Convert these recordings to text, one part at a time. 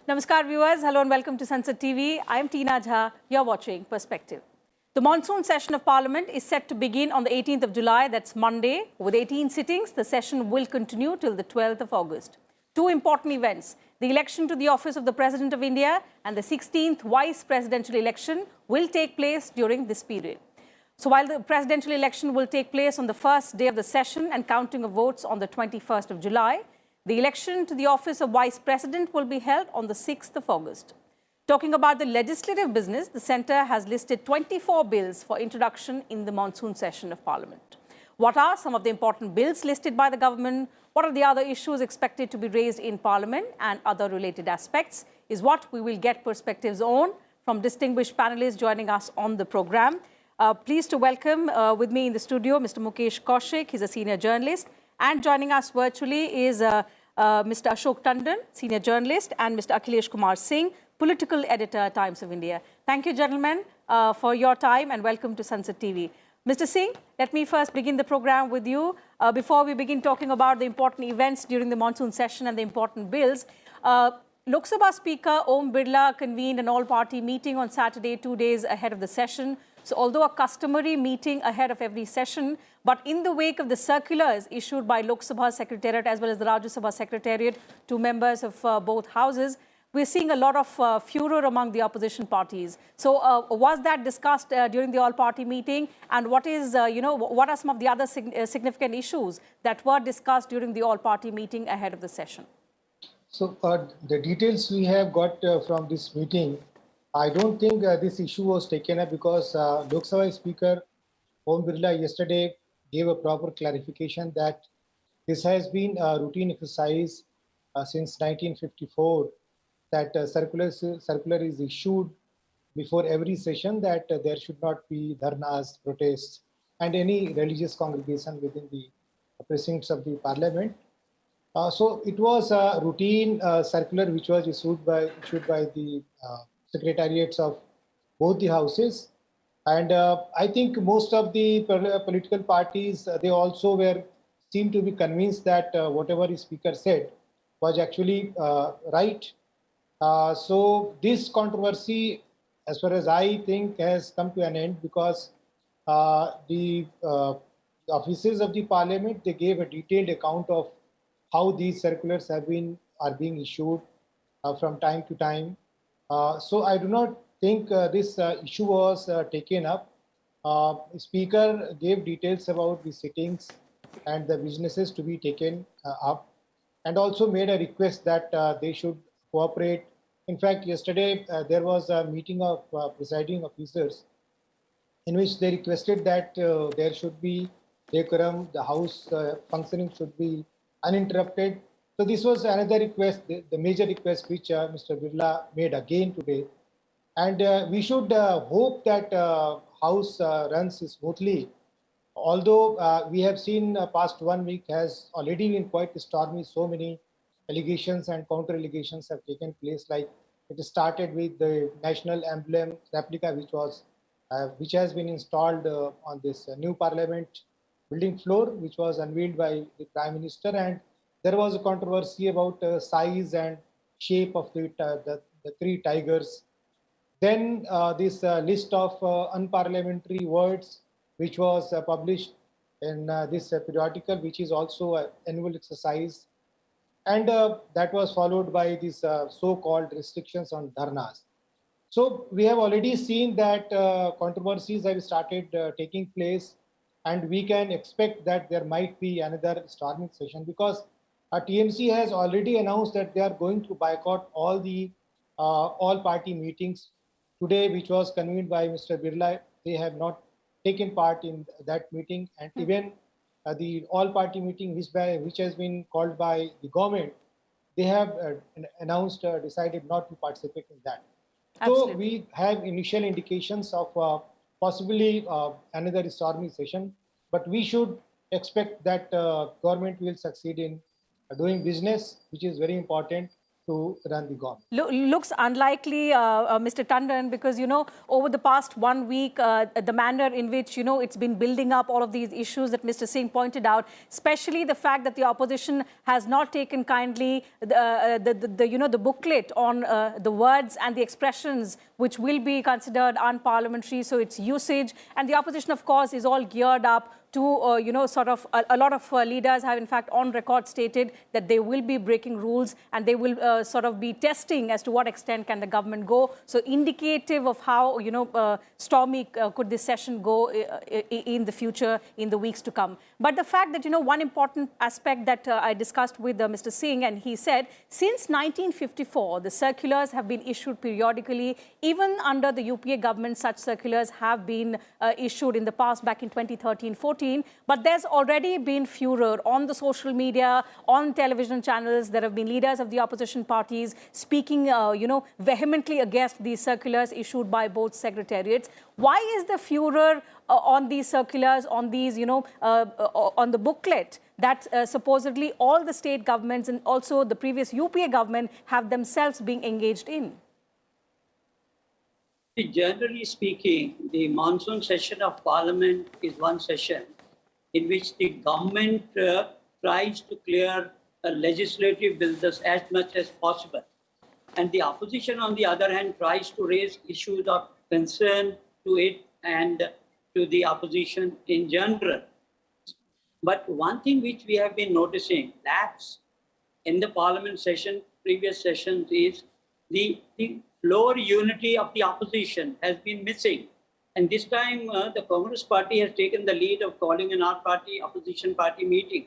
Namaskar viewers, hello and welcome to Sansad TV. I am Tina Jha, you're watching Perspective. The Monsoon Session of Parliament is set to begin on the 18th of July, that's Monday. With 18 sittings, the session will continue till the 12th of August. Two important events, the election to the office of the President of India and the 16th Vice Presidential election will take place during this period. So while the presidential election will take place on the first day of the session and counting of votes on the 21st of July, the election to the office of Vice President will be held on the 6th of August. Talking about the legislative business, the Centre has listed 24 bills for introduction in the Monsoon Session of Parliament. What are some of the important bills listed by the government? What are the other issues expected to be raised in Parliament and other related aspects is what we will get perspectives on from distinguished panelists joining us on the programme. Pleased to welcome with me in the studio Mr. Mukesh Kaushik, he's a senior journalist, and joining us virtually is Mr. Ashok Tandon, senior journalist, and Mr. Akali Singh, political editor at Times of India. Thank you, gentlemen, for your time and welcome to Sansad TV. Mr. Singh, let me first begin the program with you. Before we begin talking about the important events during the monsoon session and the important bills, Lok Sabha Speaker Om Birla convened an all-party meeting on Saturday, 2 days ahead of the session. So although a customary meeting ahead of every session, but in the wake of the circulars issued by Lok Sabha Secretariat as well as the Rajya Sabha Secretariat to members of both houses, we're seeing a lot of furor among the opposition parties. So was that discussed during the all-party meeting? And what is, what are some of the other significant issues that were discussed during the all-party meeting ahead of the session? So the details we have got from this meeting, I don't think this issue was taken up because Lok Sabha Speaker Om Birla yesterday gave a proper clarification that this has been a routine exercise since 1954, that circular is issued before every session that there should not be dharnas, protests, and any religious congregation within the precincts of the parliament. So it was a routine circular which was issued by the secretariats of both the houses. And I think most of the political parties, they also seemed to be convinced that whatever the speaker said was actually right. So this controversy, as far as I think, has come to an end because the offices of the parliament, they gave a detailed account of how these circulars are being issued from time to time. So I do not think this issue was taken up. Speaker gave details about the sittings and the businesses to be taken up, and also made a request that they should cooperate. In fact, yesterday there was a meeting of presiding officers in which they requested that there should be decorum, the house functioning should be uninterrupted. So this was another request, the major request which Mr. Birla made again today. And we should hope that House runs smoothly. Although we have seen past 1 week has already been quite stormy, so many allegations and counter-allegations have taken place. Like it started with the national emblem replica, which has been installed on this new parliament building floor, which was unveiled by the Prime Minister, and there was a controversy about size and shape of the three tigers. Then this list of unparliamentary words, which was published in this periodical, which is also an annual exercise, and that was followed by these so-called restrictions on dharnas. So we have already seen that controversies have started taking place, and we can expect that there might be another storming session because TMC has already announced that they are going to boycott all the all-party meetings today, which was convened by Mr. Birla. They have not taken part in that meeting, and even the all-party meeting which has been called by the government, they have decided not to participate in that. Absolutely. So we have initial indications of possibly another stormy session, but we should expect that government will succeed in doing business, which is very important. to run the government. Looks unlikely, Mr. Tandon, because, over the past 1 week, the manner in which, it's been building up all of these issues that Mr. Singh pointed out, especially the fact that the opposition has not taken kindly the booklet on the words and the expressions which will be considered unparliamentary, so its usage. And the opposition, of course, is all geared up to, sort of a lot of leaders have, in fact, on record stated that they will be breaking rules and they will sort of be testing as to what extent can the government go. So indicative of how, stormy could this session go in the future, in the weeks to come. But the fact that, one important aspect that I discussed with Mr. Singh, and he said, since 1954, the circulars have been issued periodically. Even under the UPA government, such circulars have been issued in the past, back in 2013-14. But there's already been furor on the social media, on television channels. There have been leaders of the opposition parties speaking, vehemently against these circulars issued by both secretariats. Why is the furor on these circulars, on these, on the booklet that supposedly all the state governments and also the previous UPA government have themselves been engaged in? Generally speaking, the monsoon session of Parliament is one session in which the government tries to clear legislative bills as much as possible. And the opposition, on the other hand, tries to raise issues of concern to it and to the opposition in general. But one thing which we have been noticing lapse in the Parliament session, previous sessions, is the floor unity of the opposition has been missing. And this time, the Congress party has taken the lead of calling an all-party opposition party meeting.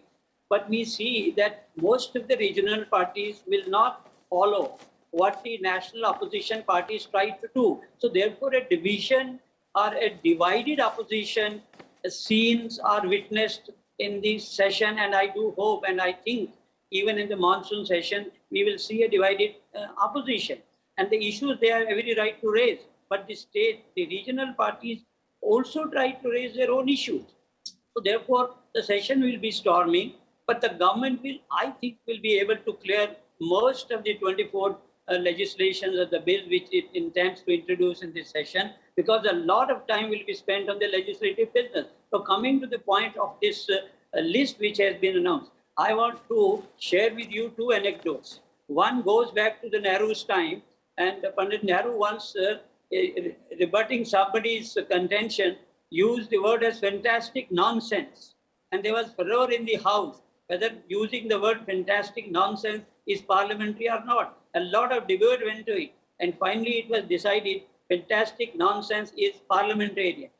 But we see that most of the regional parties will not follow what the national opposition parties try to do. So therefore, a division or a divided opposition scenes are witnessed in this session. And I do hope, and I think even in the monsoon session, we will see a divided opposition. And the issues they have every right to raise. But the regional parties also try to raise their own issues. So therefore, the session will be stormy, but the government will, I think, will be able to clear most of the 24 legislations or the bills which it intends to introduce in this session, because a lot of time will be spent on the legislative business. So coming to the point of this list which has been announced, I want to share with you two anecdotes. One goes back to the Nehru's time, and Pandit Nehru once rebutting somebody's contention, used the word as fantastic nonsense. And there was furor in the House whether using the word fantastic nonsense is parliamentary or not. A lot of debate went to it. And finally, it was decided fantastic nonsense is parliamentary.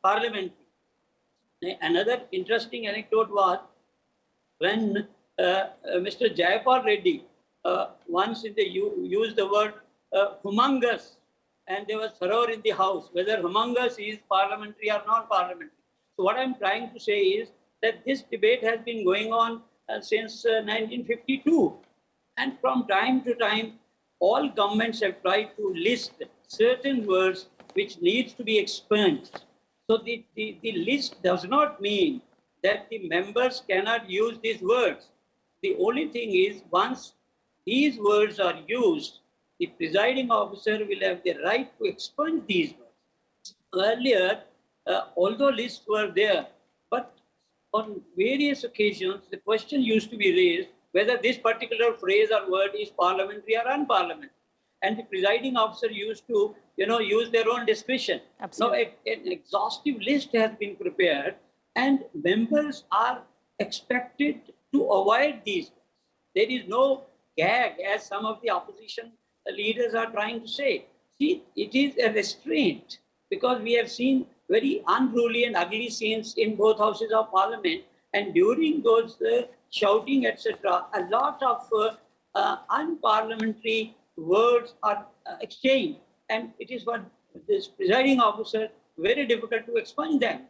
Another interesting anecdote was when Mr. Jayapal Reddy once used the word humongous, and there was furor in the House whether humongous is parliamentary or non-parliamentary. So what I'm trying to say is that this debate has been going on since 1952. And from time to time, all governments have tried to list certain words which needs to be expunged. So the list does not mean that the members cannot use these words. The only thing is, once these words are used, the presiding officer will have the right to expunge these words. Earlier, although lists were there, but on various occasions, the question used to be raised whether this particular phrase or word is parliamentary or unparliamentary. And the presiding officer used to, use their own discretion. Absolutely. Now, an exhaustive list has been prepared, and members are expected to avoid these words. There is no gag, as some of the opposition leaders are trying to say. See, it is a restraint, because we have seen very unruly and ugly scenes in both houses of parliament. And during those shouting, etc., a lot of unparliamentary words are exchanged. And it is for this presiding officer very difficult to expunge them.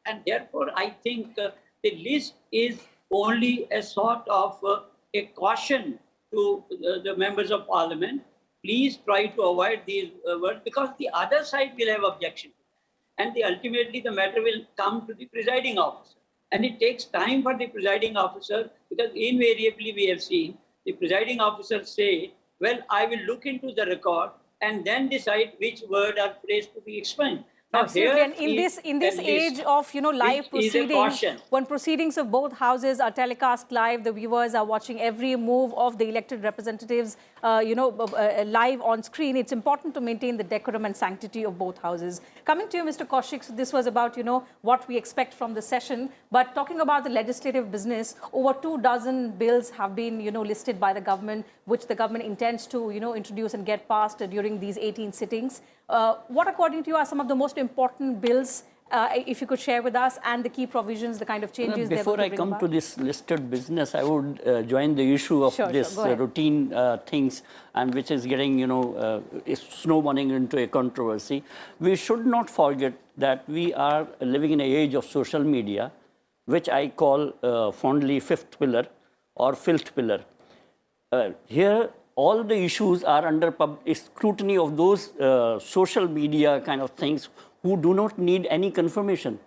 And therefore, I think the list is only a sort of a caution to the members of parliament. Please try to avoid these words, because the other side will have objection. And ultimately, the matter will come to the presiding officer. And it takes time for the presiding officer, because invariably we have seen the presiding officers say well, I will look into the record and then decide which word or phrase to be explained. Now, Absolutely, here and in this a age list of live which is a proceedings, caution. when proceedings of both houses are telecast live, the viewers are watching every move of the elected representatives, live on screen. It's important to maintain the decorum and sanctity of both houses. Coming to you, Mr. Kaushik, so this was about what we expect from the session. But talking about the legislative business, over 24 bills have been listed by the government, which the government intends to introduce and get passed during these 18 sittings. What, according to you, are some of the most important bills, if you could share with us, and the key provisions, the kind of changes they're going to bring Before I come about? to this listed business, I would join the issue of this routine things, and which is getting, is snowballing into a controversy. We should not forget that we are living in an age of social media, which I call fondly fifth pillar or filth pillar. Here, all the issues are under scrutiny of those social media kind of things who do not need any confirmation,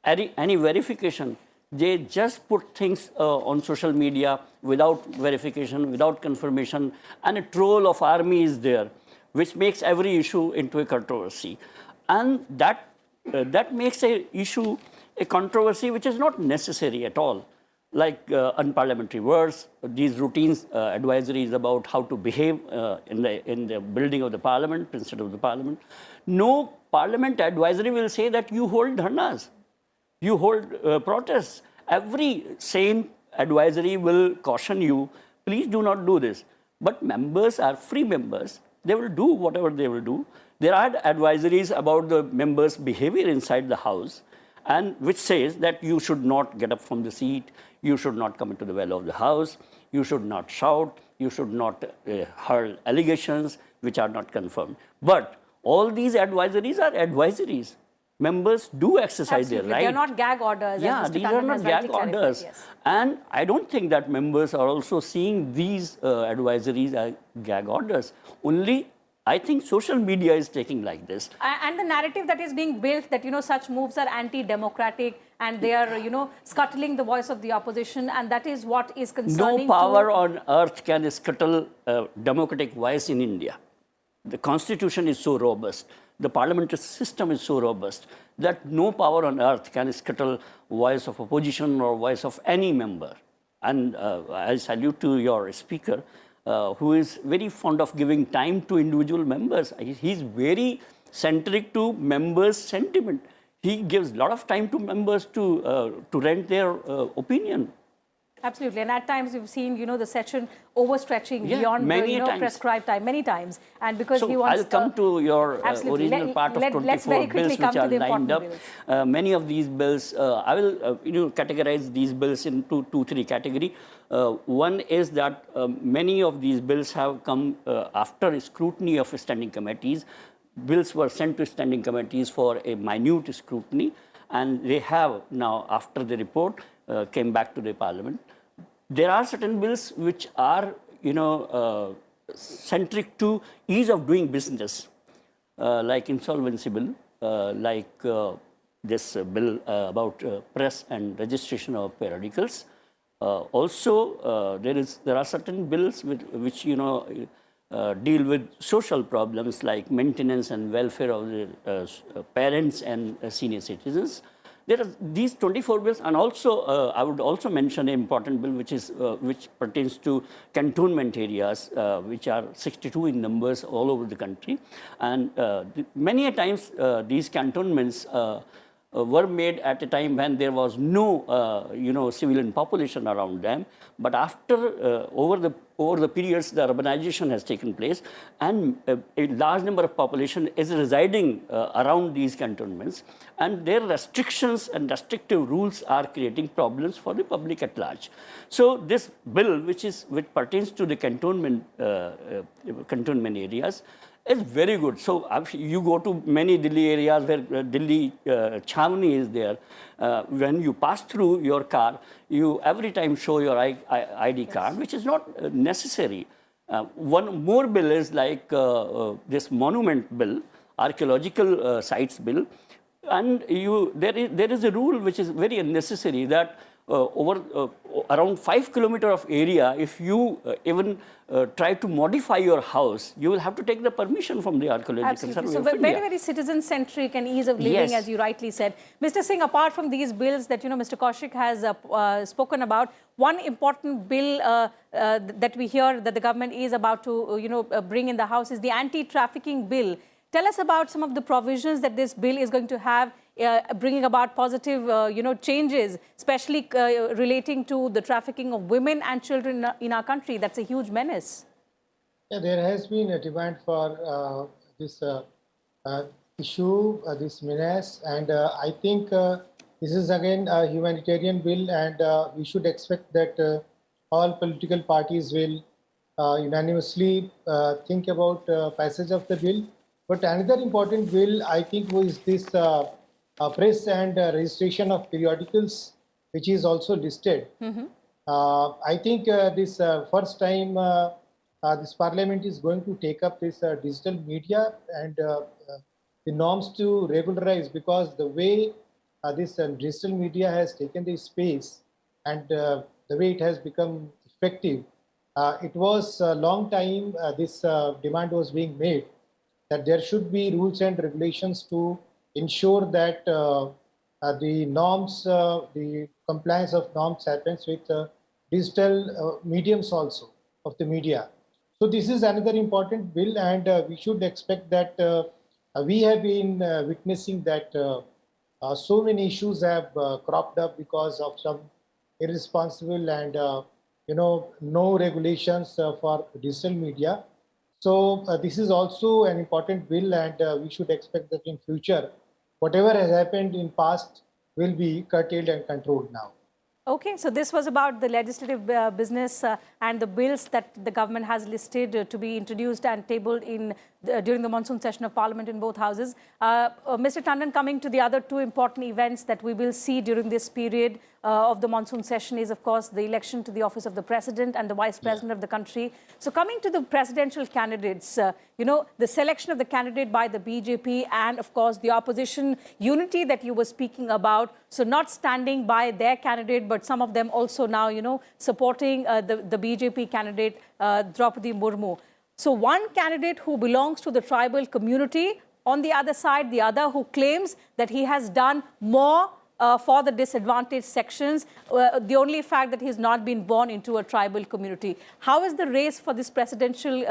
any verification. They just put things on social media without verification, without confirmation, and a troll of army is there, which makes every issue into a controversy. And that makes a issue a controversy which is not necessary at all. Like unparliamentary words, these routines advisories about how to behave in the building of the parliament, instead of the parliament. No parliament advisory will say that you hold dharnas, you hold protests. Every sane advisory will caution you, please do not do this. But members are free members. They will do whatever they will do. There are advisories about the members' behavior inside the house, and which says that you should not get up from the seat, you should not come into the well of the house, you should not shout, you should not hurl allegations which are not confirmed. But all these advisories are advisories. Members do exercise their right. They're not gag orders. Yeah, these are not gag orders. Yes. And I don't think that members are also seeing these advisories as gag orders. Only I think social media is taking like this. And the narrative that is being built that, such moves are anti-democratic and they are, scuttling the voice of the opposition, and that is what is concerning. No power on earth can scuttle democratic voice in India. The constitution is so robust, the parliamentary system is so robust that no power on earth can scuttle voice of opposition or voice of any member. And I salute to your speaker, who is very fond of giving time to individual members. He's very centric to members' sentiment. He gives a lot of time to members to rent their opinion. Absolutely. And at times we've seen, the session overstretching beyond the prescribed time many times. And because he wants... I'll come to your original part of 24 bills which are lined up. Many of these bills, I will categorize these bills into three categories. One is that many of these bills have come after scrutiny of standing committees. Bills were sent to standing committees for a minute scrutiny, and they have now, after the report, came back to the parliament. There are certain bills which are, centric to ease of doing business, like insolvency bill, like this bill about press and registration of periodicals. Also, there are certain bills which deal with social problems like maintenance and welfare of the parents and senior citizens. There are these 24 bills, and also I would also mention an important bill which pertains to cantonment areas, which are 62 in numbers all over the country. And many a times these cantonments were made at a time when there was no civilian population around them. But after over the periods, the urbanization has taken place, and a large number of population is residing around these cantonments, and their restrictions and restrictive rules are creating problems for the public at large. So this bill, which pertains to the cantonment areas, is very good. So you go to many Delhi areas where Delhi Chhavni is there. When you pass through your car, you every time show your ID card, which is not necessary. One more bill is like this monument bill, archaeological sites bill. And there is a rule which is very unnecessary, that around 5 kilometers of area, if you even try to modify your house, you will have to take the permission from the Archaeological Survey So of India. very, very citizen-centric and ease of living, Yes. as you rightly said. Mr. Singh, apart from these bills that, Mr. Kaushik has spoken about, one important bill that we hear that the government is about to, bring in the House is the anti-trafficking bill. Tell us about some of the provisions that this bill is going to have, bringing about positive, changes, especially relating to the trafficking of women and children in our country. That's a huge menace. Yeah, there has been a demand for this issue, this menace, and I think this is again a humanitarian bill, and we should expect that all political parties will unanimously think about passage of the bill. But another important bill, I think, was this press and registration of periodicals, which is also listed. I think this first time this parliament is going to take up this digital media and the norms to regularize, because the way this digital media has taken the space and the way it has become effective, it was a long time this demand was being made that there should be rules and regulations to ensure that the norms, the compliance of norms happens with digital mediums also of the media. So this is another important bill, and we should expect that we have been witnessing that so many issues have cropped up because of some irresponsible and no regulations for digital media. So this is also an important bill, and we should expect that in future, whatever has happened in past will be curtailed and controlled now. Okay, so this was about the legislative business and the bills that the government has listed to be introduced and tabled during the monsoon session of Parliament in both houses. Mr. Tandon, coming to the other two important events that we will see during this period of the monsoon session is, of course, the election to the office of the President and the Vice President of the country. So coming to the presidential candidates, the selection of the candidate by the BJP and, of course, the opposition unity that you were speaking about, so not standing by their candidate, but some of them also now, supporting the BJP candidate, Draupadi Murmu. So one candidate who belongs to the tribal community, on the other side, the other who claims that he has done more for the disadvantaged sections, the only fact that he's not been born into a tribal community. How is the race for this presidential,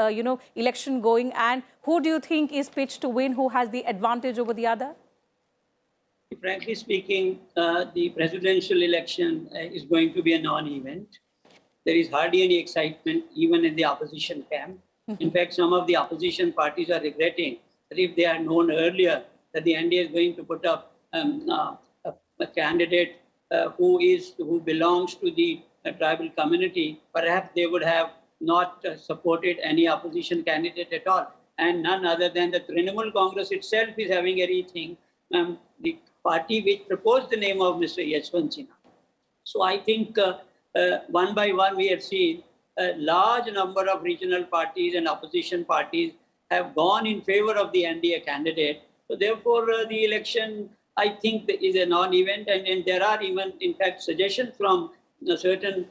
election going, and who do you think is pitched to win, who has the advantage over the other? Frankly speaking, the presidential election is going to be a non-event. There is hardly any excitement even in the opposition camp. In fact, some of the opposition parties are regretting that if they had known earlier that the NDA is going to put up a candidate who belongs to the tribal community, perhaps they would have not supported any opposition candidate at all. And none other than the Trinamool Congress itself is having a rethink, the party which proposed the name of Mr. Yashwant Sinha. So I think one by one we have seen a large number of regional parties and opposition parties have gone in favor of the NDA candidate. So therefore, the election, I think, is a non-event. And there are even, in fact, suggestions from certain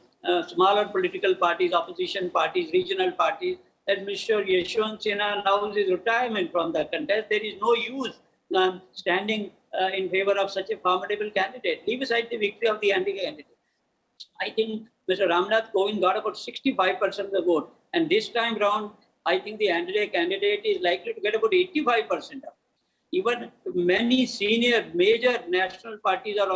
smaller political parties, opposition parties, regional parties, that Mr. Yashwant Sinha announces his retirement from the contest. There is no use standing in favor of such a formidable candidate. Leave aside the victory of the NDA candidate. I think Mr. Ramnath Kovind got about 65% of the vote. And this time round, I think the NDA candidate is likely to get about 85% of it. Even many senior, major national parties are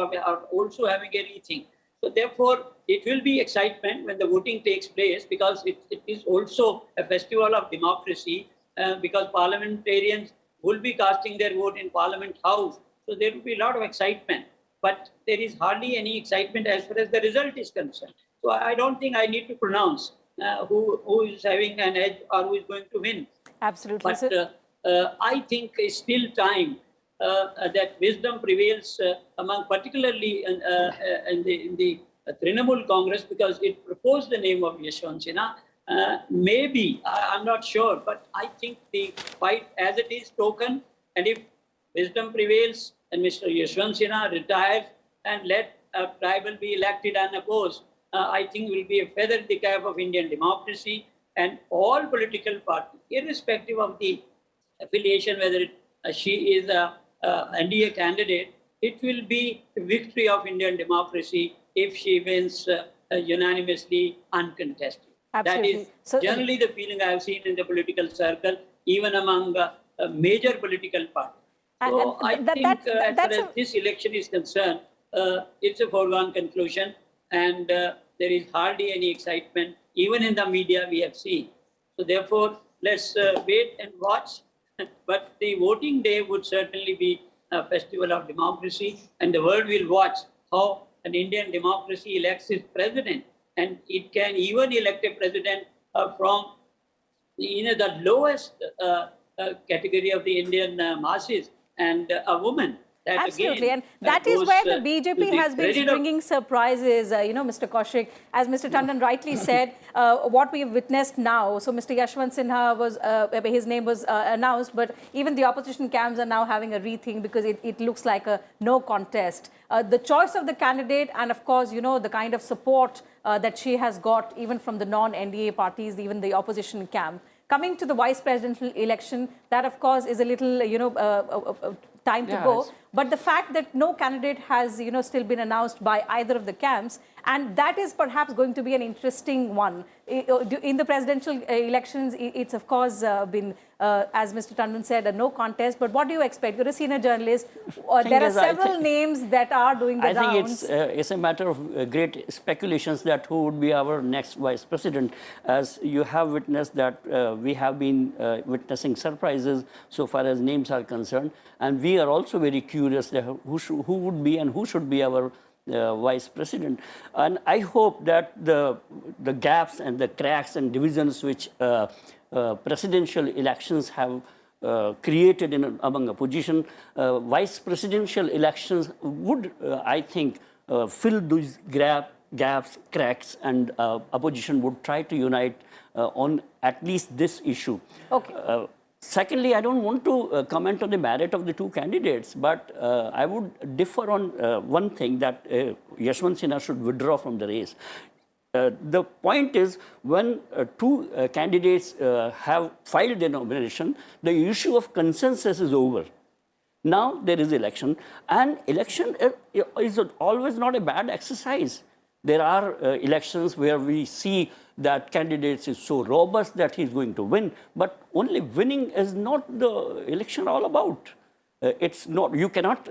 also having a rethink. So therefore, it will be excitement when the voting takes place, because it is also a festival of democracy, because parliamentarians will be casting their vote in Parliament House. So there will be a lot of excitement. But there is hardly any excitement as far as the result is concerned. So I don't think I need to pronounce who is having an edge or who is going to win. Absolutely. But I think it's still time that wisdom prevails among, particularly in the Trinamool Congress, because it proposed the name of Yashwant Sinha. Maybe, I'm not sure, but I think the fight as it is token, and if wisdom prevails and Mr. Yashwant Sinha retires and let Try will be elected unopposed, I think will be a feather in the cap of Indian democracy, and all political parties, irrespective of the affiliation, whether she is a NDA candidate, it will be a victory of Indian democracy if she wins unanimously, uncontested. Absolutely. That is generally the feeling I have seen in the political circle, even among major political parties. So I think as far as this election is concerned, it's a foregone conclusion, and there is hardly any excitement. Even in the media, we have seen. So therefore, let's wait and watch. But the voting day would certainly be a festival of democracy, and the world will watch how an Indian democracy elects its president. And it can even elect a president from the lowest category of the Indian masses, and a woman. That Absolutely, again, and that is where the BJP has been bringing surprises, Mr. Kaushik. As Mr. Tandon rightly said, what we have witnessed now, so Mr. Yashwant Sinha was, his name was announced, but even the opposition camps are now having a rethink because it looks like a no contest. The choice of the candidate and, of course, the kind of support that she has got even from the non-NDA parties, even the opposition camp. Coming to the vice presidential election, that, of course, is a little, time to go. But the fact that no candidate has, still been announced by either of the camps, and that is perhaps going to be an interesting one. In the presidential elections, it's of course been, as Mr. Tandon said, a no contest. But what do you expect? You're a senior journalist. There are several names that are doing the rounds. I think it's a matter of great speculations that who would be our next vice president. As you have witnessed that we have been witnessing surprises so far as names are concerned. And we are also very curious that who would be and who should be our vice president. And I hope that the gaps and the cracks and divisions which presidential elections have created among opposition, vice presidential elections would, I think, fill these gaps, cracks, and opposition would try to unite on at least this issue. Okay. Secondly, I don't want to comment on the merit of the two candidates, but I would differ on one thing, that Yashwant Sinha should withdraw from the race. The point is, when two candidates have filed their nomination, the issue of consensus is over. Now there is election, and election is always not a bad exercise. There are elections where we see that candidates is so robust that he's going to win, but only winning is not the election all about. It's not. You cannot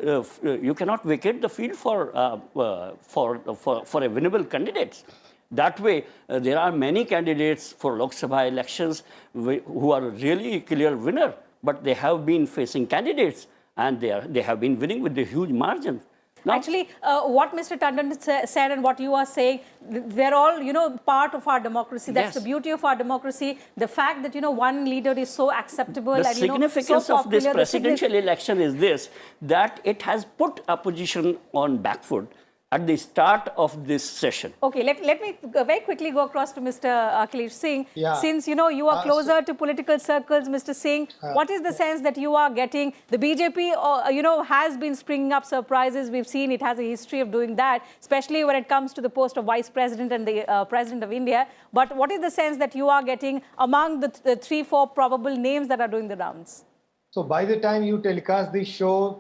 vacate the field for a winnable candidates. That way, there are many candidates for Lok Sabha elections who are really clear winner, but they have been facing candidates and they have been winning with the huge margins. Now, actually, what Mr. Tandon said and what you are saying, they're all, part of our democracy. That's the beauty of our democracy. The fact that, one leader is so acceptable the and, significance so of this presidential election is this, that it has put opposition on back foot at the start of this session. Okay, let me very quickly go across to Mr. Akali Singh. Yeah. Since, you are closer to political circles, Mr. Singh, what is the sense that you are getting? The BJP, has been springing up surprises. We've seen it has a history of doing that, especially when it comes to the post of vice president and the president of India. But what is the sense that you are getting among the 3-4 probable names that are doing the rounds? So by the time you telecast this show,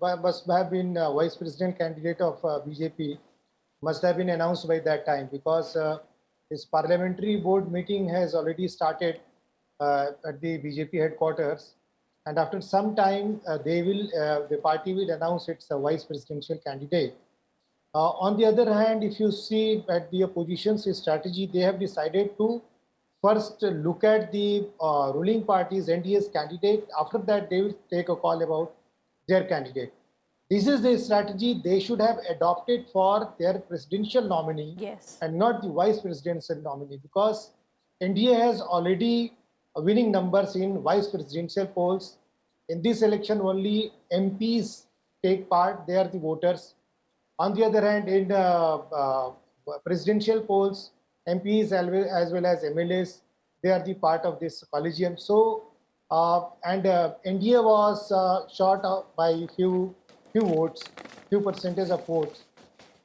must have been vice president candidate of BJP must have been announced by that time, because this parliamentary board meeting has already started at the BJP headquarters, and after some time the party will announce its vice presidential candidate. On the other hand, if you see at the opposition's strategy, they have decided to first look at the ruling party's NDA's candidate. After that, they will take a call about their candidate. This is the strategy they should have adopted for their presidential nominee, yes, and not the vice presidential nominee, because NDA has already winning numbers in vice presidential polls. In this election, only MPs take part. They are the voters. On the other hand, in presidential polls, MPs as well as MLAs, they are the part of this collegium. So, NDA was short by few votes, few percentage of votes.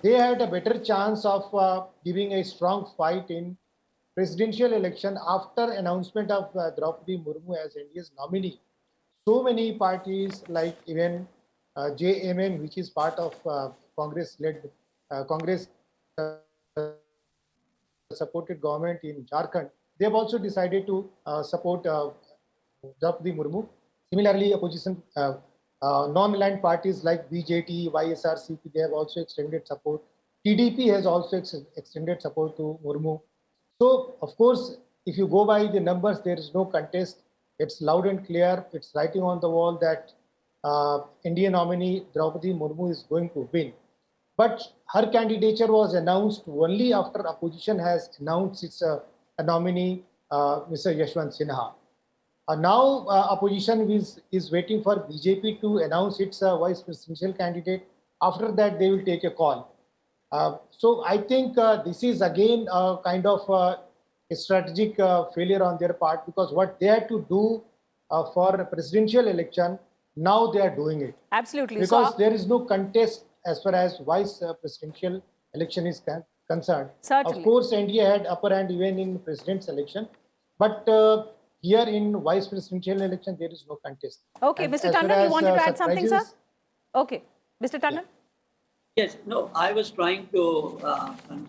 they had a better chance of giving a strong fight in presidential election after announcement of Draupadi Murmu as India's nominee. So many parties, like even JMM, which is part of Congress-led Congress supported government in Jharkhand, they have also decided to support Draupadi Murmu. Similarly, opposition non-aligned parties like BJT, YSRCP, they have also extended support. TDP has also extended support to Murmu. So, of course, if you go by the numbers, there is no contest. It's loud and clear. It's writing on the wall that Indian nominee Draupadi Murmu is going to win. But her candidature was announced only after opposition has announced its nominee, Mr. Yashwant Sinha. Now, opposition is waiting for BJP to announce its vice presidential candidate. After that, they will take a call. So I think this is again a kind of a strategic failure on their part, because what they had to do for a presidential election, now they are doing it. Absolutely. Because there is no contest as far as vice presidential election is concerned. Certainly. Of course, India had upper hand even in president's election, but here in vice presidential election, there is no contest. Okay, And Mr. Tandon, you wanted to add something, sir? Okay, Mr. Tandon? Yes, no, I was trying to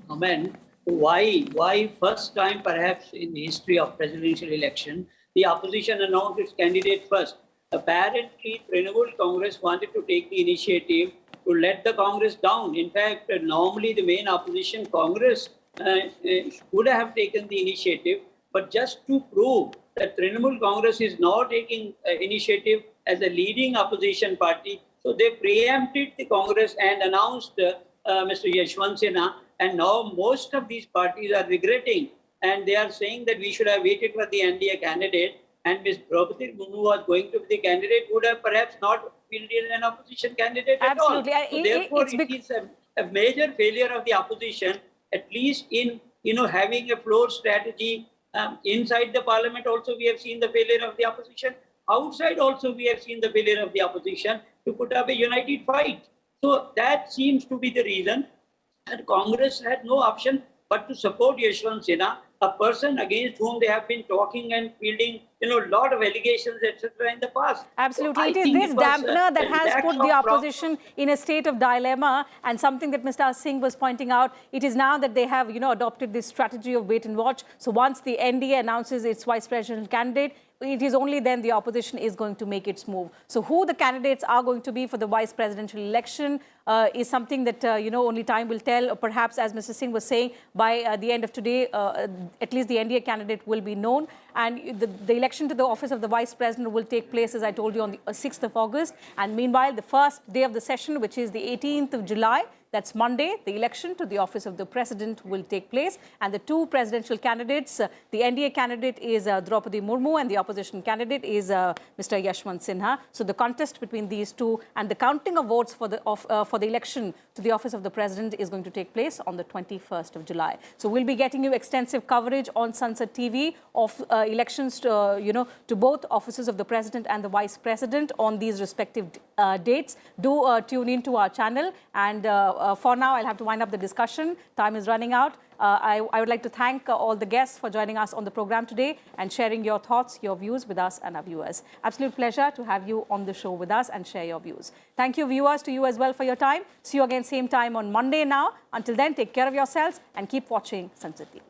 comment why first time perhaps in the history of presidential election, the opposition announced its candidate first. Apparently, Trinamool Congress wanted to take the initiative to let the Congress down. In fact, normally the main opposition Congress would have taken the initiative, but just to prove that Trinamool Congress is now taking initiative as a leading opposition party, so they preempted the Congress and announced Mr. Yashwant Sinha, and now most of these parties are regretting, and they are saying that we should have waited for the NDA candidate, and Ms. Draupadi Murmu was going to be the candidate, would have perhaps not fielded an opposition candidate Absolutely. at all. So therefore, it is a major failure of the opposition, at least in having a floor strategy. Inside the parliament also we have seen the failure of the opposition. Outside also we have seen the failure of the opposition to put up a united fight. So that seems to be the reason. And Congress had no option but to support Yashwant Sinha, a person against whom they have been talking and fielding, a lot of allegations, etc. in the past. Absolutely. So it is this dampener that has put the opposition in a state of dilemma, and something that Mr. Singh was pointing out, it is now that they have, adopted this strategy of wait and watch. So once the NDA announces its vice presidential candidate, it is only then the opposition is going to make its move. So who the candidates are going to be for the vice presidential election is something that, only time will tell. Or perhaps, as Mr. Singh was saying, by the end of today, at least the NDA candidate will be known. And the election to the office of the vice president will take place, as I told you, on the 6th of August. And meanwhile, the first day of the session, which is the 18th of July, that's Monday, the election to the office of the president will take place. And the two presidential candidates, the NDA candidate is Draupadi Murmu and the opposition candidate is Mr. Yashwant Sinha. So the contest between these two and the counting of votes for the election to the office of the president is going to take place on the 21st of July. So we'll be getting you extensive coverage on Sansad TV of elections to both offices of the president and the vice president on these respective dates. Do tune in to our channel, and for now, I'll have to wind up the discussion. Time is running out. I would like to thank all the guests for joining us on the program today and sharing your thoughts, your views with us and our viewers. Absolute pleasure to have you on the show with us and share your views. Thank you, viewers, to you as well for your time. See you again same time on Monday now. Until then, take care of yourselves and keep watching Sansad TV.